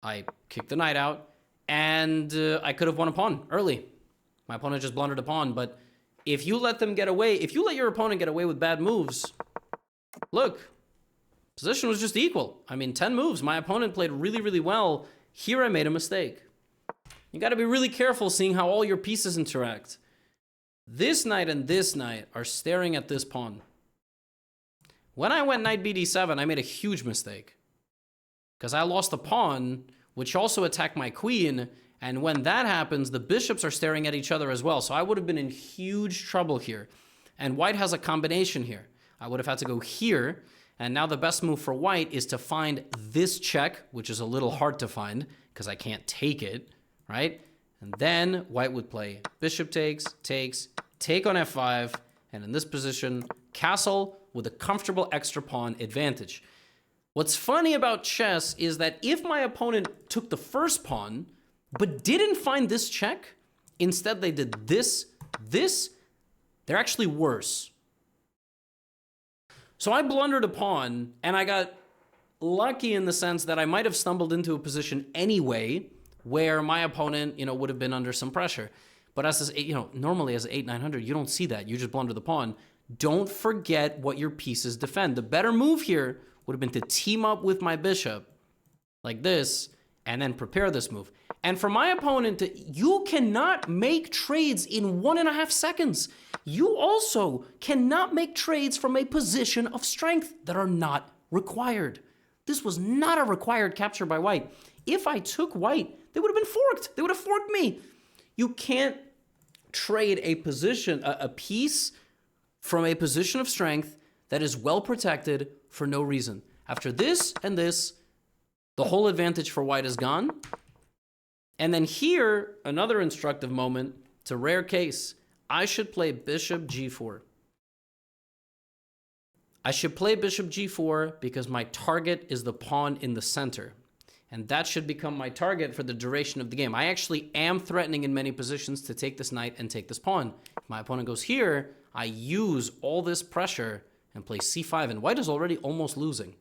I kick the knight out, and I could have won a pawn early. My opponent just blundered a pawn, but if you let them get away, if you let your opponent get away with bad moves, look, position was just equal. I mean, 10 moves. My opponent played really, really well. Here I made a mistake. You got to be really careful seeing how all your pieces interact. This knight and this knight are staring at this pawn. When I went knight bd7, I made a huge mistake because I lost a pawn, which also attacked my queen. And when that happens, the bishops are staring at each other as well. So I would have been in huge trouble here. And white has a combination here. I would have had to go here. And now the best move for white is to find this check, which is a little hard to find because I can't take it, right? And then white would play bishop takes, take on f5. And in this position, castle with a comfortable extra pawn advantage. What's funny about chess is that if my opponent took the first pawn, but didn't find this check, instead they did this, they're actually worse. So I blundered a pawn, and I got lucky in the sense that I might have stumbled into a position anyway where my opponent, you know, would have been under some pressure. But as this, you know, normally as an 8-900, you don't see that. You just blunder the pawn. Don't forget what your pieces defend. The better move here would have been to team up with my bishop like this and then prepare this move. And for my opponent, you cannot make trades in 1.5 seconds. You also cannot make trades from a position of strength that are not required. This was not a required capture by white. If I took white, they would have been forked. They would have forked me. You can't trade a position, a piece from a position of strength that is well protected for no reason. After this and this, the whole advantage for white is gone. And then here, another instructive moment. It's a rare case. I should play bishop g4. I should play bishop g4 because my target is the pawn in the center. And that should become my target for the duration of the game. I actually am threatening in many positions to take this knight and take this pawn. If my opponent goes here, I use all this pressure and play c5. And white is already almost losing.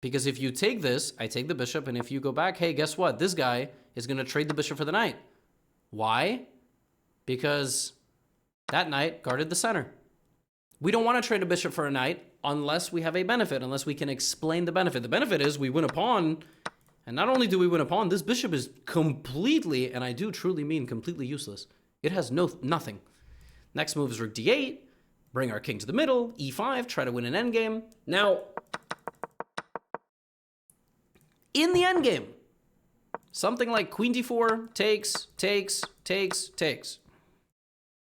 Because if you take this, I take the bishop. And if you go back, hey, guess what? This guy is going to trade the bishop for the knight. Why? Because that knight guarded the center. We don't want to trade a bishop for a knight unless we have a benefit, unless we can explain the benefit. The benefit is we win a pawn. And not only do we win a pawn, this bishop is completely, and I do truly mean completely useless. It has nothing. Next move is rook d8. Bring our king to the middle. e5. Try to win an endgame. Now, in the endgame, something like queen d4 takes.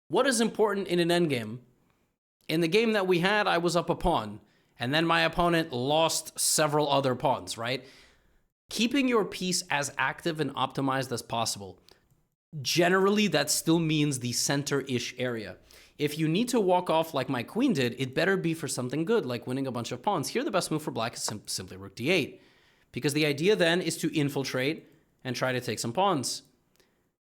What is important in an endgame? In the game that we had, I was up a pawn, and then my opponent lost several other pawns, right? Keeping your piece as active and optimized as possible. Generally, that still means the center-ish area. If you need to walk off like my queen did, it better be for something good, like winning a bunch of pawns. Here, the best move for black is simply rook d8, because the idea then is to infiltrate and try to take some pawns.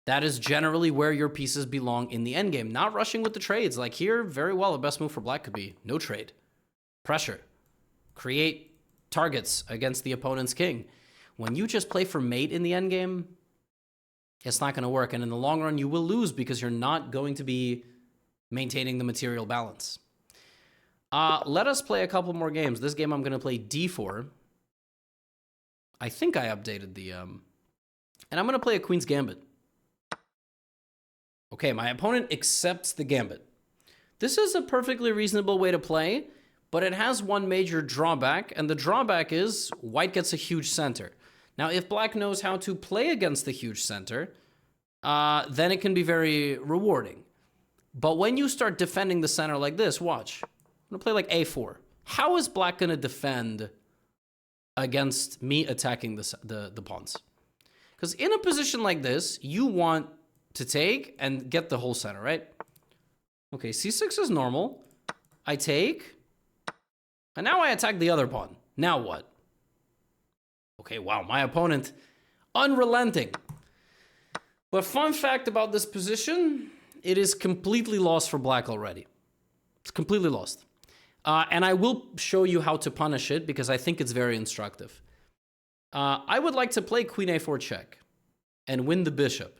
That is generally where your pieces belong in the endgame. Not rushing with the trades. Like here, very well, the best move for black could be no trade. Pressure. Create targets against the opponent's king. When you just play for mate in the endgame, it's not going to work. And in the long run, you will lose because you're not going to be maintaining the material balance. Let us play a couple more games. This game I'm going to play d4. I think I updated the... And I'm going to play a Queen's Gambit. Okay, my opponent accepts the gambit. This is a perfectly reasonable way to play, but it has one major drawback, and the drawback is white gets a huge center. Now, if black knows how to play against the huge center, then it can be very rewarding. But when you start defending the center like this, watch. I'm gonna play like a4. How is black gonna defend against me attacking the pawns? Because in a position like this, you want to take and get the whole center, right? Okay, c6 is normal. I take, and now I attack the other pawn. Now what? Okay, wow, my opponent, unrelenting. But fun fact about this position, it is completely lost for black already. It's completely lost. And I will show you how to punish it because I think it's very instructive. I would like to play queen a4 check and win the bishop.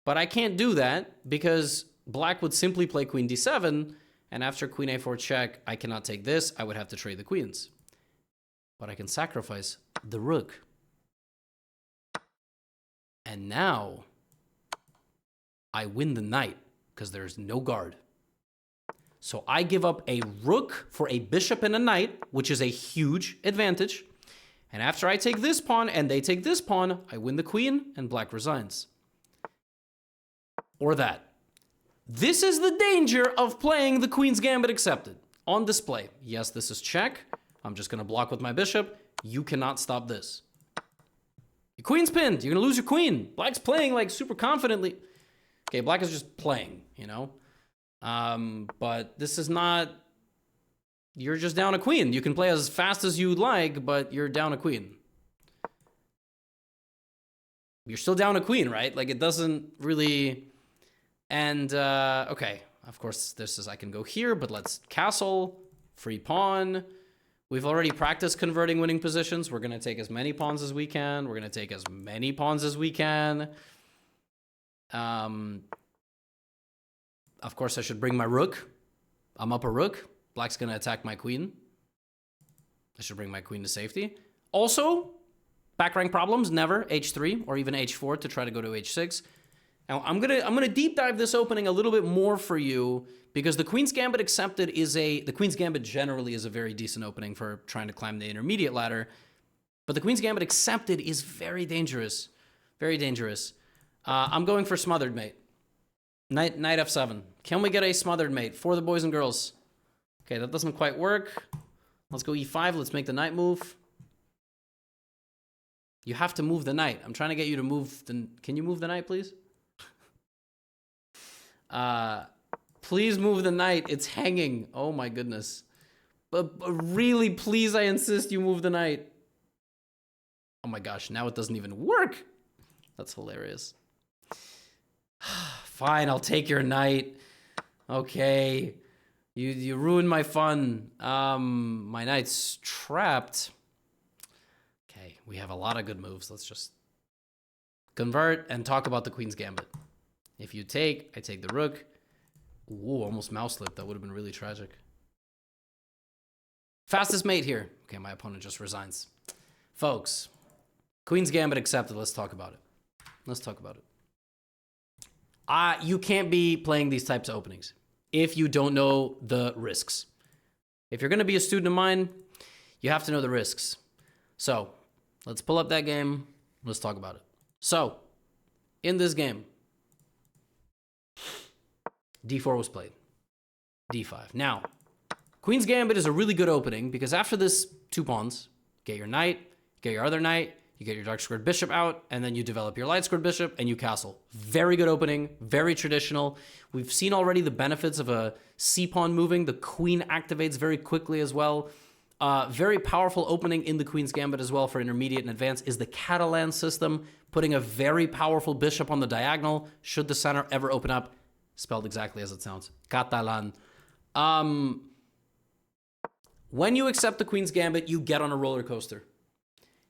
But I can't do that because black would simply play queen d7, and after queen a4 check, I cannot take this. I would have to trade the queens. But I can sacrifice the rook. And now I win the knight because there's no guard. So I give up a rook for a bishop and a knight, which is a huge advantage. And after I take this pawn and they take this pawn, I win the queen and black resigns. Or that. This is the danger of playing the Queen's Gambit accepted. On display. Yes, this is check. I'm just going to block with my bishop. You cannot stop this. Your queen's pinned. You're going to lose your queen. Black's playing like super confidently. Okay, black is just playing, you know. But this is not... You're just down a queen. You can play as fast as you'd like, but you're down a queen. You're still down a queen, right? Like, it doesn't really... And, okay, of course, this is, I can go here, but let's castle, free pawn. We've already practiced converting winning positions. We're going to take as many pawns as we can. We're going to take as many pawns as we can. Of course, I should bring my rook. I'm up a rook. Black's going to attack my queen. I should bring my queen to safety. Also, back rank problems, never h3 or even h4 to try to go to h6. Now, I'm gonna deep dive this opening a little bit more for you because the Queen's Gambit accepted the Queen's Gambit generally is a very decent opening for trying to climb the intermediate ladder, but the Queen's Gambit accepted is very dangerous, very dangerous. I'm going for smothered mate. Knight f7. Can we get a smothered mate for the boys and girls? Okay, that doesn't quite work. Let's go e5. Let's make the knight move. You have to move the knight. I'm trying to get you to move the... Can you move the knight, please? Please move the knight. It's hanging. Oh my goodness. But really, please, I insist you move the knight. Oh my gosh, now it doesn't even work. That's hilarious. Fine, I'll take your knight. Okay. You ruined my fun. My knight's trapped. Okay, we have a lot of good moves. Let's just convert and talk about the Queen's Gambit. If you take, I take the rook. Ooh, almost mouse slipped. That would have been really tragic. Fastest mate here. Okay, my opponent just resigns. Folks, Queen's Gambit accepted. Let's talk about it. Let's talk about it. You can't be playing these types of openings if you don't know the risks. If you're going to be a student of mine, you have to know the risks. So, let's pull up that game. Let's talk about it. So, in this game, d4 was played. d5. Now, Queen's Gambit is a really good opening because after this 2 pawns, get your knight, get your other knight, you get your dark squared bishop out, and then you develop your light squared bishop and you castle. Very good opening, very traditional. We've seen already the benefits of a c-pawn moving. The queen activates very quickly as well. Very powerful opening in the Queen's Gambit as well for intermediate and advanced is the Caro-Kann system, putting a very powerful bishop on the diagonal should the center ever open up. Spelled exactly as it sounds. Catalan. When you accept the Queen's Gambit, you get on a roller coaster.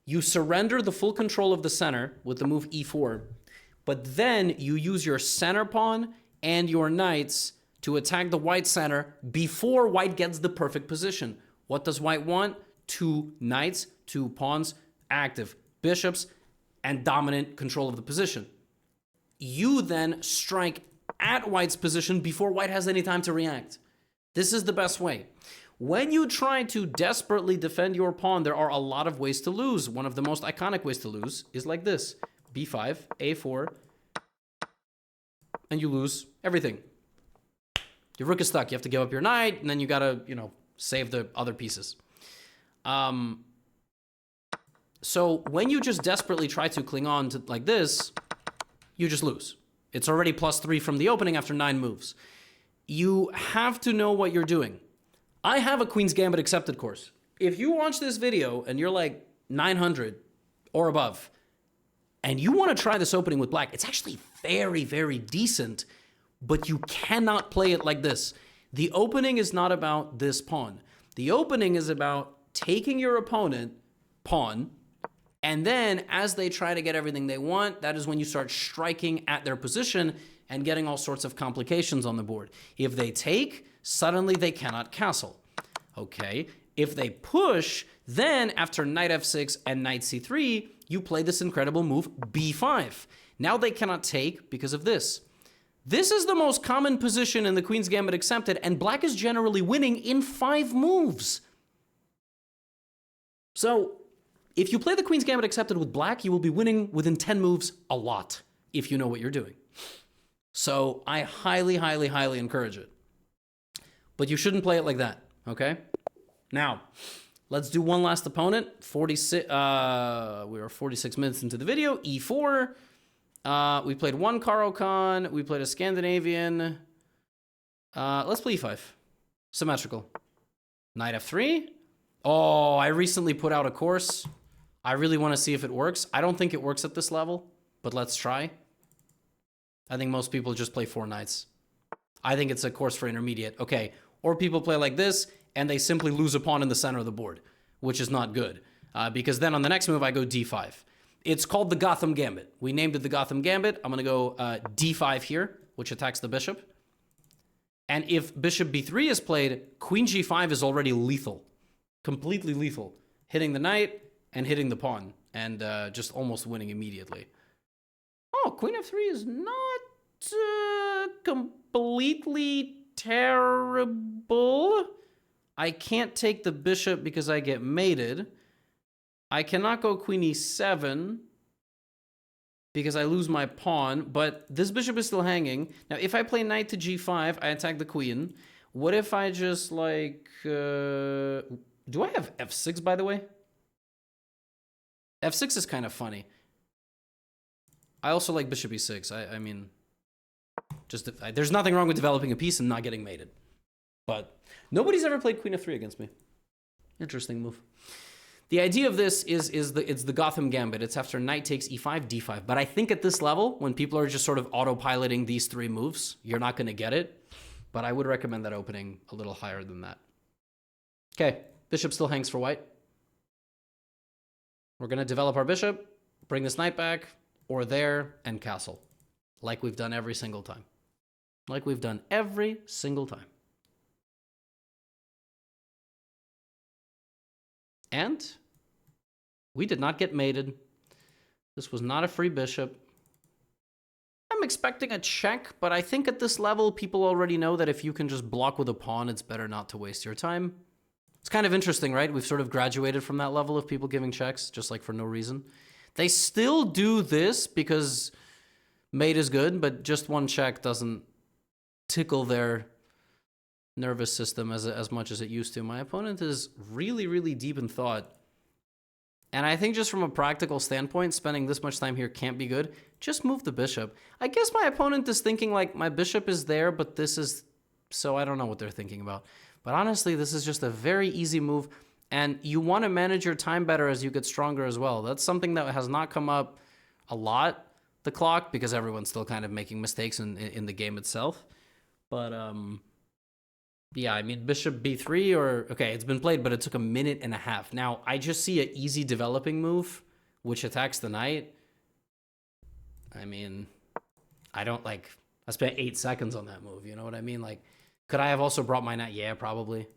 You surrender the full control of the center with the move e4, but then you use your center pawn and your knights to attack the white center before white gets the perfect position. What does white want? 2 knights, 2 pawns, active bishops, and dominant control of the position. You then strike at white's position before white has any time to react. This is the best way. When you try to desperately defend your pawn, there are a lot of ways to lose. One of the most iconic ways to lose is like this. b5, a4, and you lose everything. Your rook is stuck. You have to give up your knight, and then you gotta, save the other pieces. So when you just desperately try to cling on to like this, you just lose. It's already +3 from the opening after 9 moves. You have to know what you're doing. I have a Queen's Gambit accepted course. If you watch this video and you're like 900 or above, and you want to try this opening with black, it's actually very, very decent, but you cannot play it like this. The opening is not about this pawn. The opening is about taking your opponent pawn, and then as they try to get everything they want, that is when you start striking at their position and getting all sorts of complications on the board. If they take, suddenly they cannot castle. Okay, if they push, then after knight f6 and knight c3, you play this incredible move, b5. Now they cannot take because of this. This is the most common position in the Queen's Gambit accepted, and black is generally winning in 5 moves. So if you play the Queen's Gambit accepted with black, you will be winning within 10 moves a lot, if you know what you're doing. So I highly, highly, highly encourage it. But you shouldn't play it like that, okay? Now, let's do one last opponent. We are 46 minutes into the video. e4. We played one Caro-Kann. We played a Scandinavian. Let's play e5. Symmetrical. Knight f3. Oh, I recently put out a course. I really want to see if it works. I don't think it works at this level, but let's try. I think most people just play 4 knights. I think it's a course for intermediate. Okay, or people play like this, and they simply lose a pawn in the center of the board, which is not good. Because then on the next move, I go d5. It's called the Gotham Gambit. We named it the Gotham Gambit. I'm going to go d5 here, which attacks the bishop. And if bishop b3 is played, queen g5 is already lethal. Completely lethal. Hitting the knight and hitting the pawn. And just almost winning immediately. Oh, queen f3 is not completely terrible. I can't take the bishop because I get mated. I cannot go queen e7 because I lose my pawn, but this bishop is still hanging. Now, if I play knight to g5, I attack the queen. What if I just, like... do I have f6, by the way? f6 is kind of funny. I also like bishop e6. I mean... there's nothing wrong with developing a piece and not getting mated. But nobody's ever played queen f3 against me. Interesting move. The idea of this is it's the Gotham Gambit. It's after knight takes e5, d5. But I think at this level, when people are just sort of autopiloting these 3 moves, you're not going to get it. But I would recommend that opening a little higher than that. Okay, bishop still hangs for white. We're going to develop our bishop, bring this knight back, or there, and castle. Like we've done every single time. Like we've done every single time. And we did not get mated. This was not a free bishop. I'm expecting a check, but I think at this level, people already know that if you can just block with a pawn, it's better not to waste your time. It's kind of interesting, right? We've sort of graduated from that level of people giving checks, just like for no reason. They still do this because mate is good, but just one check doesn't tickle their nervous system as much as it used to. My opponent is really, really deep in thought. And I think just from a practical standpoint, spending this much time here can't be good. Just move the bishop. I guess my opponent is thinking like, my bishop is there, but this is... So I don't know what they're thinking about. But honestly, this is just a very easy move. And you want to manage your time better as you get stronger as well. That's something that has not come up a lot, the clock, because everyone's still kind of making mistakes in the game itself. But, yeah, I mean, bishop b3 or... Okay, it's been played, but it took a minute and a half. Now, I just see an easy developing move, which attacks the knight. I mean, I don't, like... I spent 8 seconds on that move, you know what I mean? Like, could I have also brought my knight? Yeah, probably.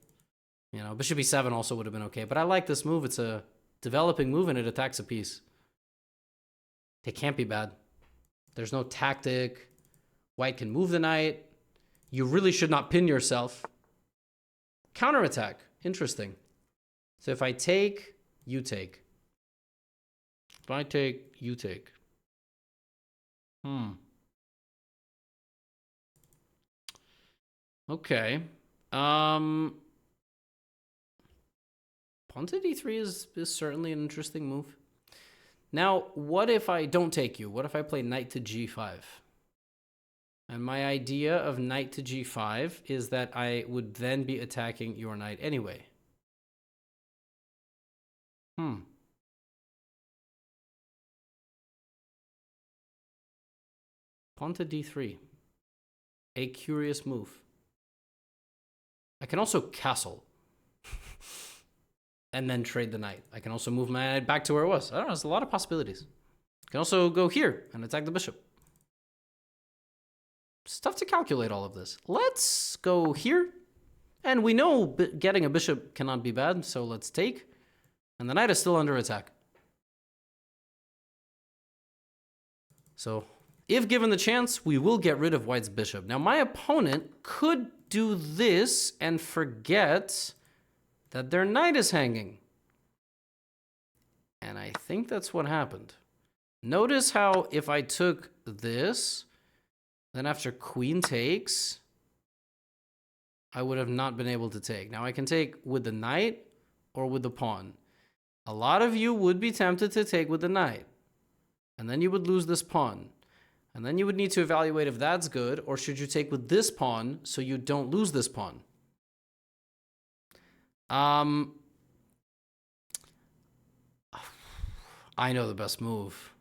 You know, bishop e7 also would have been okay. But I like this move. It's a developing move, and it attacks a piece. It can't be bad. There's no tactic. White can move the knight. You really should not pin yourself. Counterattack. Interesting. So if I take, you take. If I take, you take. Okay. Pawn to d3 is certainly an interesting move. Now, what if I don't take you? What if I play knight to g5? And my idea of knight to g5 is that I would then be attacking your knight anyway. Pawn to d3. A curious move. I can also castle. And then trade the knight. I can also move my knight back to where it was. I don't know, there's a lot of possibilities. I can also go here and attack the bishop. It's tough to calculate all of this. Let's go here. And we know getting a bishop cannot be bad, so let's take. And the knight is still under attack. So, if given the chance, we will get rid of white's bishop. Now, my opponent could do this and forget that their knight is hanging. And I think that's what happened. Notice how if I took this, then after queen takes, I would have not been able to take. Now I can take with the knight or with the pawn. A lot of you would be tempted to take with the knight. And then you would lose this pawn. And then you would need to evaluate if that's good, or should you take with this pawn so you don't lose this pawn? I know the best move.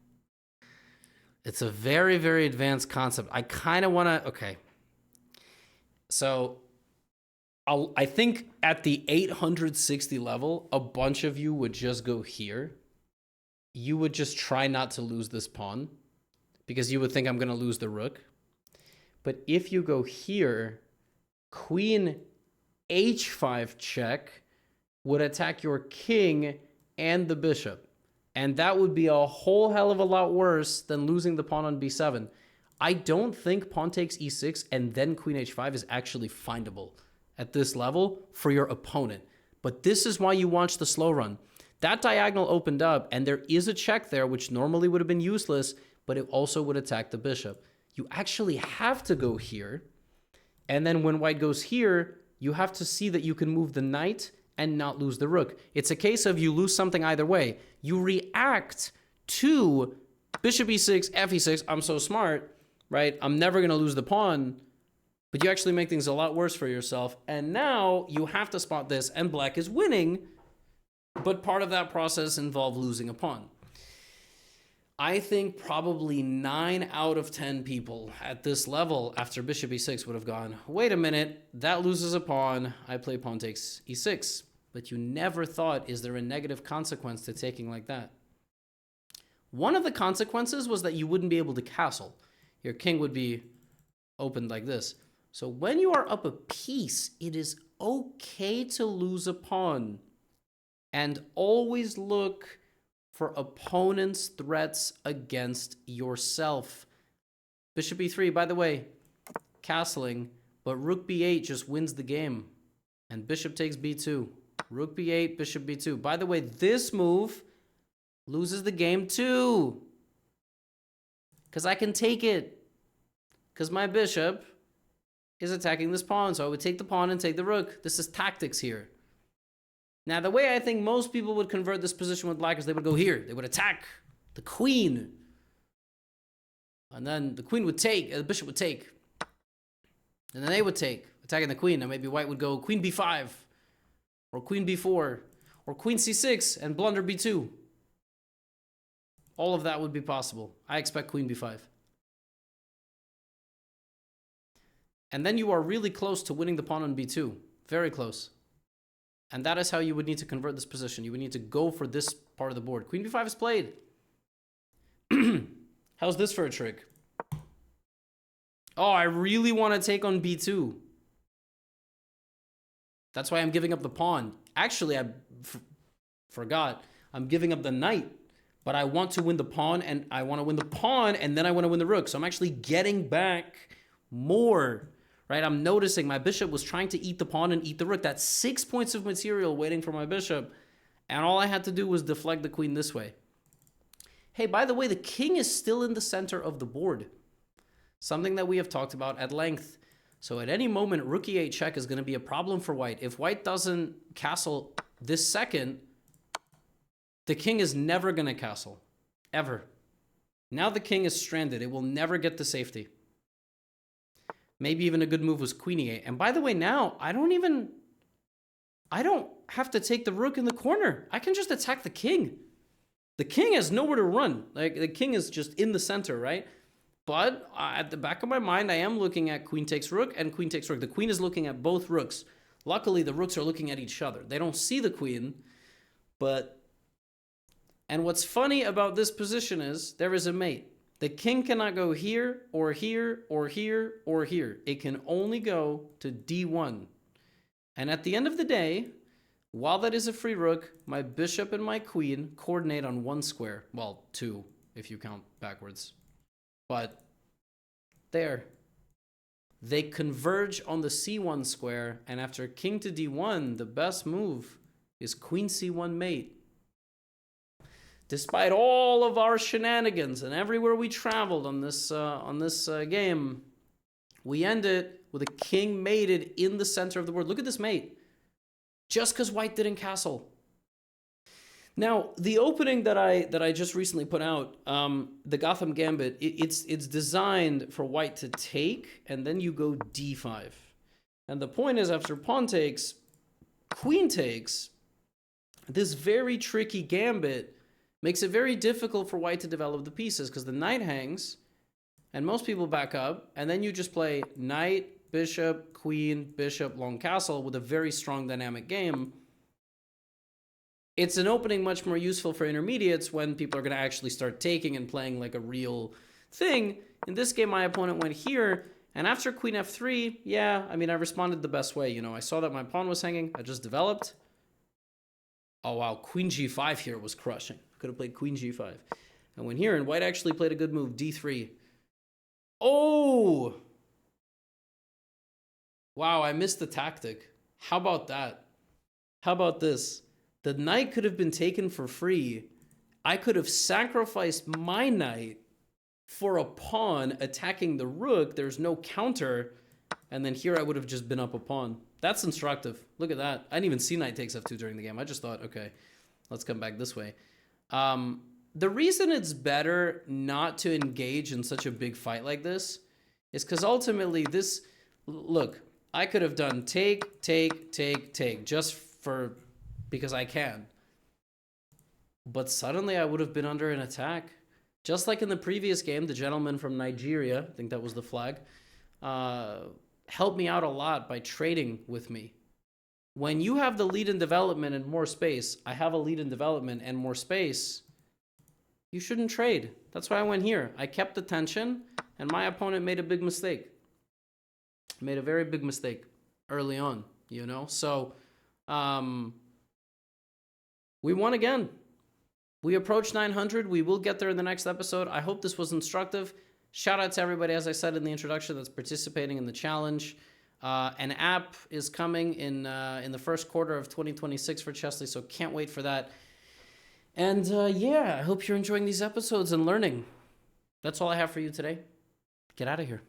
It's a very, very advanced concept. I kind of want to... Okay. So, I think at the 860 level, a bunch of you would just go here. You would just try not to lose this pawn, because you would think I'm going to lose the rook. But if you go here, queen h5 check would attack your king and the bishop. And that would be a whole hell of a lot worse than losing the pawn on b7. I don't think pawn takes e6 and then queen h5 is actually findable at this level for your opponent. But this is why you watch the slow run. That diagonal opened up, and there is a check there, which normally would have been useless, but it also would attack the bishop. You actually have to go here. And then when white goes here, you have to see that you can move the knight and not lose the rook. It's a case of you lose something either way. You react to bishop e6, f e6. I'm so smart, right? I'm never going to lose the pawn. But you actually make things a lot worse for yourself. And now you have to spot this, and black is winning. But part of that process involved losing a pawn. I think probably 9 out of 10 people at this level after bishop e6 would have gone, wait a minute, that loses a pawn. I play pawn takes e6. But you never thought, is there a negative consequence to taking like that? One of the consequences was that you wouldn't be able to castle. Your king would be opened like this. So when you are up a piece, it is okay to lose a pawn. And always look for opponent's threats against yourself. Bishop e3, by the way, castling, but rook b8 just wins the game. And bishop takes b2. Rook b8, bishop b2. By the way, this move loses the game too. Because I can take it. Because my bishop is attacking this pawn. So I would take the pawn and take the rook. This is tactics here. Now, the way I think most people would convert this position with black is they would go here. They would attack the queen. And then the queen would take, the bishop would take. And then they would take, attacking the queen. Now maybe white would go queen b5, or queen b4, or queen c6, and blunder b2. All of that would be possible. I expect queen b5. And then you are really close to winning the pawn on b2. Very close. And that is how you would need to convert this position. You would need to go for this part of the board. Queen b5 is played. How's this for a trick? Oh, I really want to take on b2. That's why I'm giving up the pawn. Actually, I forgot. I'm giving up the knight. But I want to win the pawn, and I want to win the pawn, and then I want to win the rook. So I'm actually getting back more, right? I'm noticing my bishop was trying to eat the pawn and eat the rook. That's 6 points of material waiting for my bishop. And all I had to do was deflect the queen this way. Hey, by the way, the king is still in the center of the board. Something that we have talked about at length. So at any moment, rook e8 check is going to be a problem for white. If white doesn't castle this second, the king is never going to castle. Ever. Now the king is stranded. It will never get to safety. Maybe even a good move was queen e8. And by the way, now I don't have to take the rook in the corner. I can just attack the king. The king has nowhere to run. Like, the king is just in the center, right? But at the back of my mind, I am looking at queen takes rook and queen takes rook. The queen is looking at both rooks. Luckily, the rooks are looking at each other. They don't see the queen, but... And what's funny about this position is there is a mate. The king cannot go here, or here, or here, or here. It can only go to d1. And at the end of the day, while that is a free rook, my bishop and my queen coordinate on one square. Well, two, if you count backwards. But there. They converge on the c1 square, and after king to d1, the best move is queen c1 mate. Despite all of our shenanigans and everywhere we traveled on this game, we end it with a king mated in the center of the board. Look at this mate. Just because white didn't castle. Now, the opening that I just recently put out, the Gotham Gambit, it's designed for white to take, and then you go d5. And the point is, after pawn takes, queen takes, this very tricky gambit makes it very difficult for white to develop the pieces, because the knight hangs, and most people back up, and then you just play knight, bishop, queen, bishop, long castle with a very strong dynamic game. It's an opening much more useful for intermediates when people are going to actually start taking and playing like a real thing. In this game, my opponent went here, and after queen f3, yeah, I mean, I responded the best way. You know, I saw that my pawn was hanging. I just developed. Oh, wow, queen g5 here was crushing. Could have played queen g5. And went here, and white actually played a good move, d3. Oh! Wow, I missed the tactic. How about that? How about this? The knight could have been taken for free. I could have sacrificed my knight for a pawn attacking the rook. There's no counter. And then here I would have just been up a pawn. That's instructive. Look at that. I didn't even see knight takes f2 during the game. I just thought, okay, let's come back this way. The reason it's better not to engage in such a big fight like this is because ultimately this... Look, I could have done take, take, take, take, just for... because I can. But suddenly I would have been under an attack. Just like in the previous game, the gentleman from Nigeria, I think that was the flag, helped me out a lot by trading with me. When you have the lead in development and more space, I have a lead in development and more space, you shouldn't trade. That's why I went here. I kept the tension, and my opponent made a big mistake. Made a very big mistake early on, you know? So, we won again. We approached 900. We will get there in the next episode. I hope this was instructive. Shout out to everybody, as I said in the introduction, that's participating in the challenge. An app is coming in the first quarter of 2026 for Chessly, so can't wait for that. And yeah, I hope you're enjoying these episodes and learning. That's all I have for you today. Get out of here.